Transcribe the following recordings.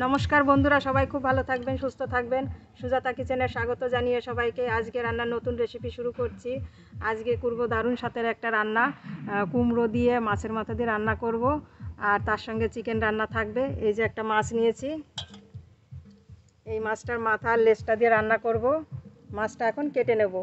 নমস্কার বন্ধুরা, সবাই খুব ভালো থাকবেন, সুস্থ থাকবেন। সুজাতা কিচেনে স্বাগত জানিয়ে সবাইকে আজকে রান্নার নতুন রেসিপি শুরু করছি। আজকে করব দারুণ স্বাদের একটা রান্না, কুমড়ো দিয়ে মাছের মাথা দিয়ে রান্না করব, আর তার সঙ্গে চিকেন রান্না থাকবে। এই যে একটা মাছ নিয়েছি, এই মাছটার মাথা আর লেজটা দিয়ে রান্না করব। মাছটা এখন কেটে নেব।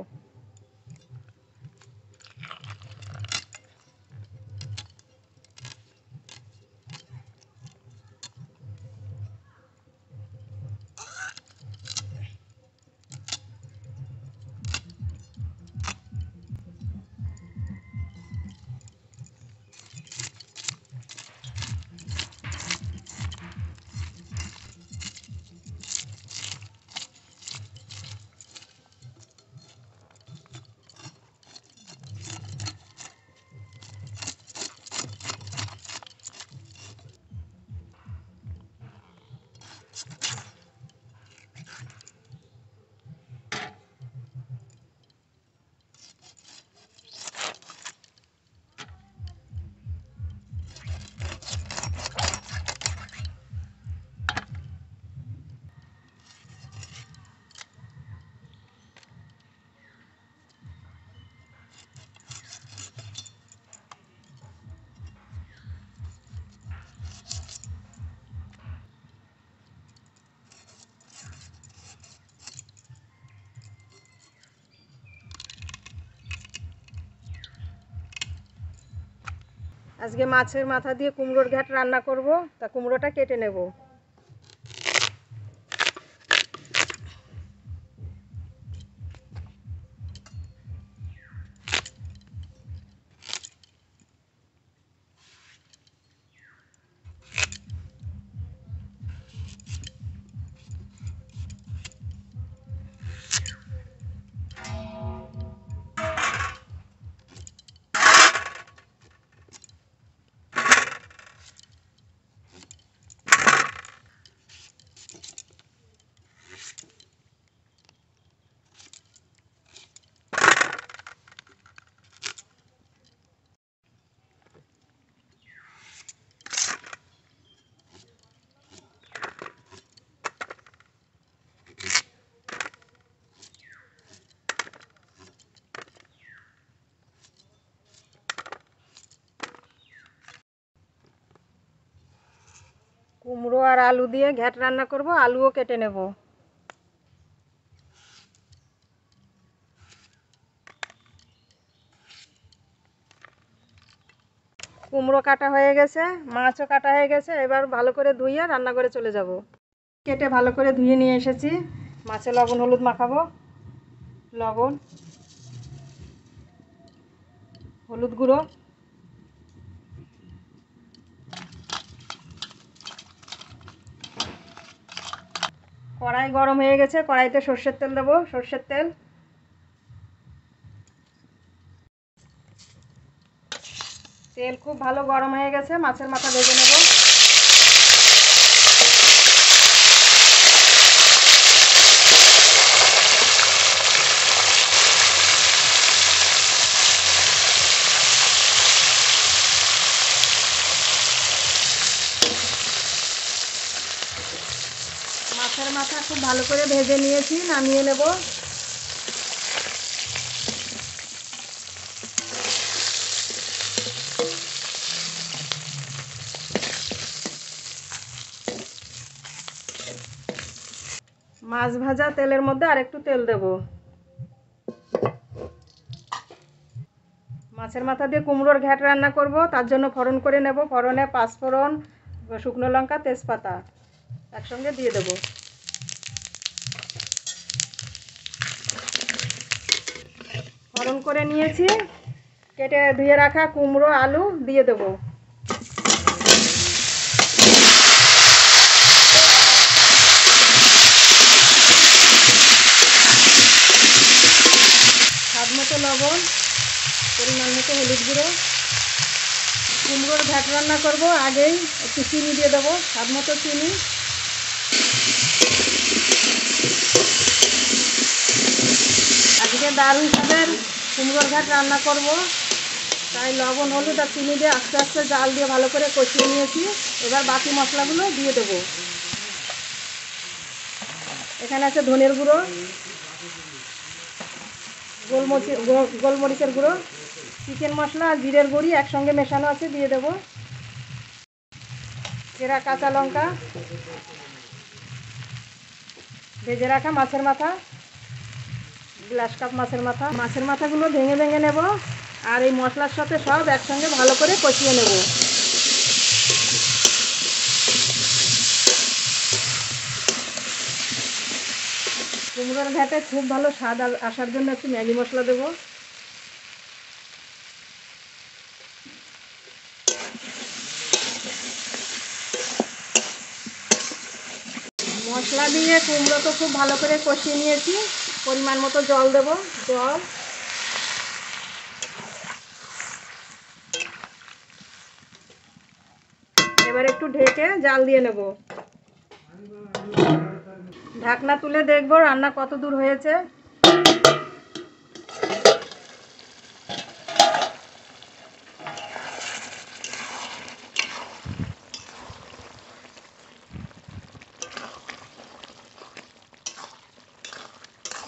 আজকে মাছের মাথা দিয়ে কুমড়োর ঘ্যাট রান্না করব, তা কুমড়োটা কেটে নেব। কুমড়ো আর আলু দিয়ে ঘ্যাট রান্না করব, আলুও কেটে নেব। কুমড়ো কাটা হয়ে গেছে, মাছও কাটা হয়ে গেছে। এবার ভালো করে ধুইয়ে রান্নাঘরে চলে যাব। কেটে ভালো করে ধুয়ে নিয়ে এসেছি। মাছে লবণ হলুদ মাখাবো। লবণ, হলুদ গুঁড়ো, কড়াই গরম হয়ে গেছে, কড়াইতে সর্ষের তেল দেবো। সর্ষের তেল, তেল খুব ভালো গরম হয়ে গেছে, মাছের মাথা ভেজে নেব। মাছের মাথা খুব ভালো করে ভেজে নিয়েছি, নামিয়ে নেব। মাছ ভাজা তেলের মধ্যে আরেকটু তেল দেব। মাছের মাথা দিয়ে কুমড়োর ঘ্যাট রান্না করব, তার জন্য ফোড়ন করে নেব। ফোড়নে পাঁচফোড়ন, শুকনো লঙ্কা, তেজপাতা একসঙ্গে দিয়ে দেব। ফোড়ন করে নিয়েছি, কেটে ধুয়ে রাখা কুমড়ো আলু দিয়ে দেব। স্বাদ মতো লবণ, পরিমাণ মতো হলুদ গুঁড়ো। কুমড়োর ঘ্যাট রান্না করব, আগেই একটু চিনি দিয়ে দেবো, স্বাদ মতো চিনি। আজকে দারুণ স্বাদের কুমড়োর ঘ্যাট রান্না করব, তাই লবণ হলুদ আর চিনি দিয়ে আস্তে আস্তে জাল দিয়ে ভালো করে কষিয়ে নিয়েছি। এবার বাকি মশলাগুলো দিয়ে দেবো। এখানে আছে ধনের গুঁড়ো, গোলমরিচের গুঁড়ো, চিকেন মশলা আর জিরের গুঁড়ি একসঙ্গে মেশানো আছে, দিয়ে দেবো। চেরা কাঁচা লঙ্কা, ভেজে রাখা মাছের মাথা, গ্লাস কাপ মাছের মাথাগুলো ভেঙে ভেঙে নেব আর এই মশলার সাথে সব একসঙ্গে ভালো করে কষিয়ে নেব। কুমড়োর ঘাটে খুব ভালো স্বাদ আসার জন্য একটু ম্যাগি মশলা দেব। মশলা দিয়ে কুমড়ো তো খুব ভালো করে কষিয়ে নিয়েছি, পরিমাণ মতো জল দেব। জল, এবার একটু ঢেকে জাল দিয়ে নেব। ঢাকনা তুলে দেখবো রান্না কত দূর হয়েছে।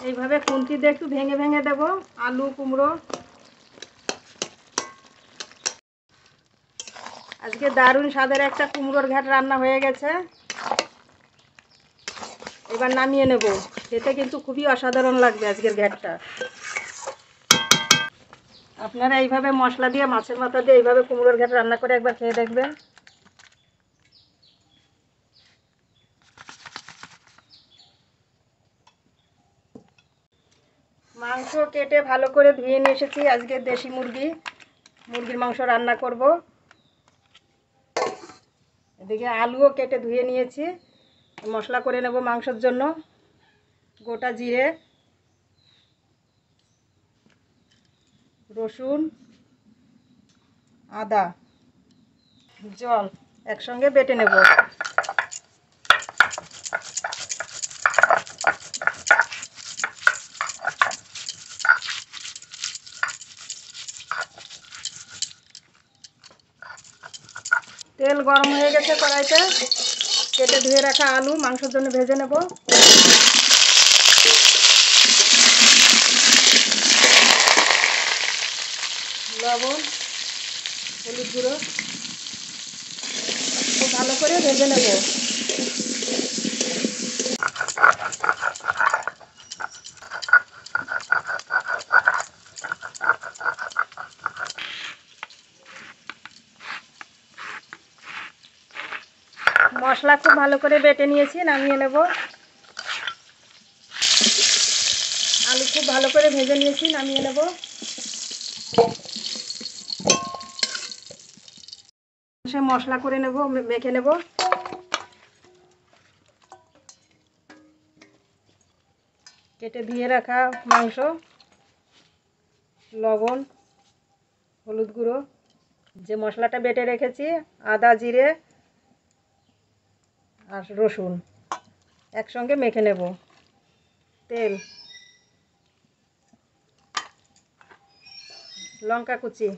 এইভাবে খুন্তি দিয়ে একটু ভেঙে ভেঙে দেব আলু কুমড়ো। আজকে দারুণ স্বাদের একটা কুমড়োর ঘাট রান্না হয়ে গেছে। এবার নামিয়ে নেব। খেতে কিন্তু খুবই অসাধারণ লাগবে আজকের ঘাটটা। আপনারা এইভাবে মশলা দিয়ে মাছের মাথা দিয়ে এইভাবে কুমড়োর ঘাট রান্না করে একবার খেয়ে দেখবেন। মাংস কেটে ভালো করে ধুয়ে নিয়ে এসেছি। আজকে দেশি মুরগির মাংস রান্না করব। এদিকে আলুও কেটে ধুয়ে নিয়েছি। মশলা করে নেব মাংসের জন্য। গোটা জিরে, রসুন, আদা, জল একসঙ্গে বেটে নেব। তেল গরম হয়ে গেছে কড়াইতে। কেটে ধুয়ে রাখা আলু মাংসের জন্য ভেজে নেব। লবণ, হলুদ গুঁড়ো খুব ভালো করে ভেজে নেব। মশলা খুব ভালো করে বেটে নিয়েছি, নামিয়ে নেব। আলু খুব ভালো করে ভেজে নিয়েছি, নামিয়ে নেব। সে মশলা করে নেব, মেখে নেব। কেটে ধুয়ে রাখা মাংস, লবণ, হলুদ গুঁড়ো, যে মশলাটা বেটে রেখেছি আদা জিরে আর রসুন একসঙ্গে মেখে নেব। তেল, লঙ্কা কুচি,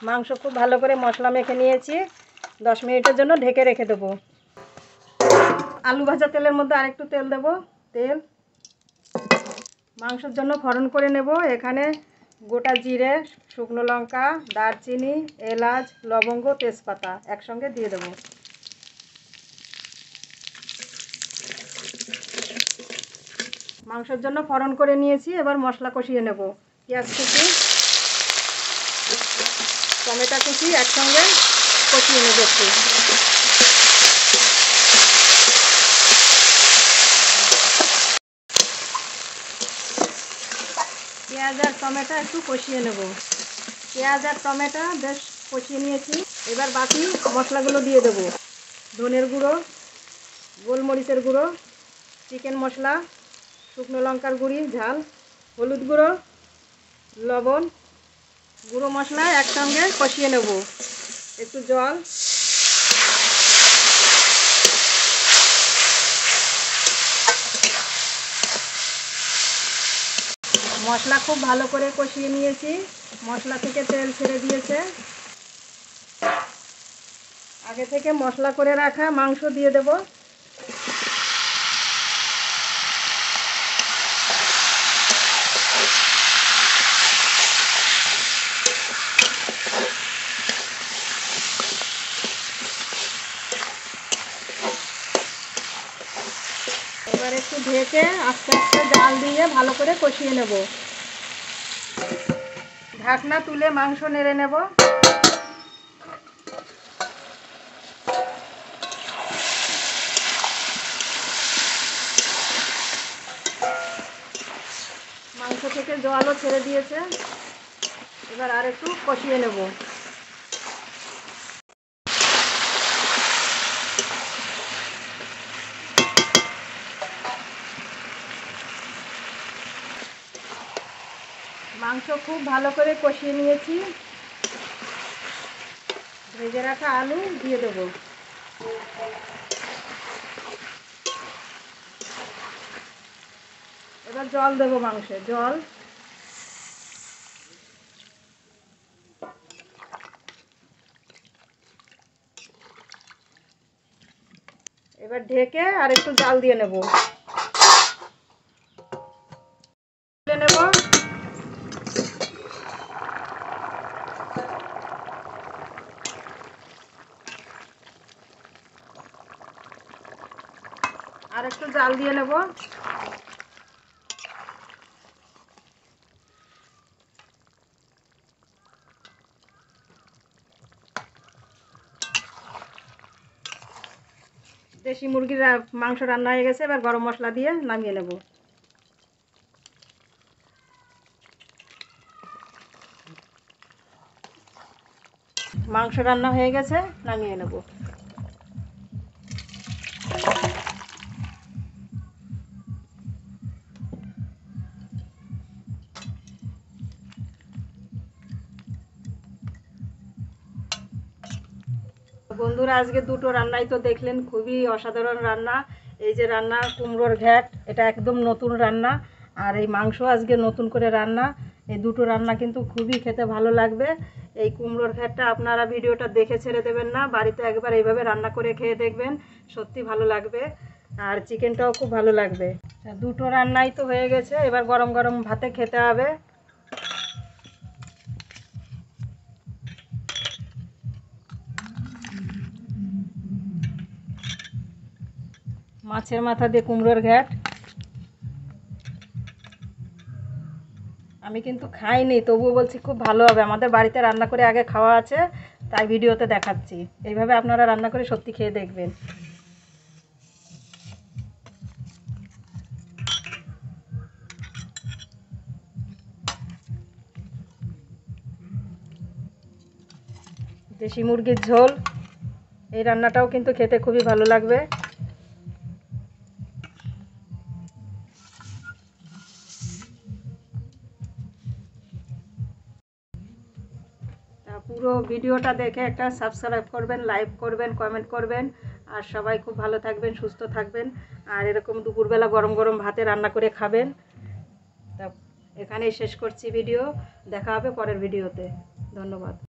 মাংস খুব ভালো করে মশলা মেখে নিয়েছি। 10 মিনিটের জন্য ঢেকে রেখে দেবো। আলু ভাজা তেলের মধ্যে আরেকটু তেল দেব। তেল, মাংসের জন্য ফোড়ন করে নেব। এখানে গোটা জিরে, শুকনো লঙ্কা, দারচিনি, এলাচ, লবঙ্গ, তেজপাতা একসঙ্গে দিয়ে দেব। মাংসের জন্য ফোড়ন করে নিয়েছি। এবার মশলা কষিয়ে নেব। পেঁয়াজ কুচি, টমেটো কুচি একসঙ্গে কষিয়ে নেব একটু। পেঁয়াজ আর টমেটো একটু কষিয়ে নেব। পেঁয়াজ আর টমেটো বেশ কষিয়ে নিয়েছি। এবার বাকি মশলাগুলো দিয়ে দেব। ধনের গুঁড়ো, গোলমরিচের গুঁড়ো, চিকেন মশলা, শুকনো লঙ্কার গুঁড়ি ঝাল, হলুদ গুঁড়ো, লবণ, গুঁড়ো মশলা একসঙ্গে কষিয়ে নেব। একটু জল, মশলা খুব ভালো করে কষিয়ে নিয়েছি, মশলা থেকে তেল ছেড়ে দিয়েছে। আগে থেকে মশলা করে রাখা মাংস দিয়ে দেব। এবার একটু ঢেকে আস্তে আস্তে জাল দিয়ে ভালো করে কষিয়ে নেব। ঢাকনা তুলে মাংস নেড়ে নেব। মাংস থেকে জলও ছেড়ে দিয়েছে, এবার আর একটু কষিয়ে নেব। মাংস খুব ভালো করে কষিয়ে নিয়েছি, ভেজে রাখা আলু দিয়ে দেব। এবার জল দেব, মাংসে জল। এবার ঢেকে আর একটু জাল দিয়ে নেব। নেব আর একটু জাল দিয়ে নেব। দেশি মুরগির মাংস রান্না হয়ে গেছে, এবার গরম মশলা দিয়ে নামিয়ে নেব। মাংস রান্না হয়ে গেছে, নামিয়ে নেব। বন্ধুরা, আজকে দুটো রান্নাই তো দেখলেন, খুবই অসাধারণ রান্না। এই যে রান্না কুমড়োর ঘ্যাট, এটা একদম নতুন রান্না। আর এই মাংস আজকে নতুন করে রান্না। এই দুটো রান্না কিন্তু খুবই খেতে ভালো লাগবে। এই কুমড়োর ঘ্যাটটা আপনারা ভিডিওটা দেখে ছেড়ে দেবেন না, বাড়িতে একবার এইভাবে রান্না করে খেয়ে দেখবেন, সত্যি ভালো লাগবে। আর চিকেনটাও খুব ভালো লাগবে। দুটো রান্নাই তো হয়ে গেছে, এবার গরম গরম ভাতে খেতে হবে। মাছের মাথা দিয়ে কুমড়োর ঘ্যাট। আমি কিন্তু খাইনি, তবুও বলছি খুব ভালো হবে। আমাদের বাড়িতে রান্না করে আগে খাওয়া আছে, তাই ভিডিওতে দেখাচ্ছি। এইভাবে আপনারা রান্না করে সত্যি খেয়ে দেখবেন। দেশি মুরগির ঝোল, এই রান্নাটাও কিন্তু খেতে খুবই ভালো লাগবে। পুরো ভিডিওটা দেখে একটা সাবস্ক্রাইব করবেন, লাইক করবেন, কমেন্ট করবেন। আর সবাই খুব ভালো থাকবেন, সুস্থ থাকবেন। আর এরকম দুপুরবেলা গরম গরম ভাতে রান্না করে খাবেন। তা এখানেই শেষ করছি ভিডিও, দেখা হবে পরের ভিডিওতে। ধন্যবাদ।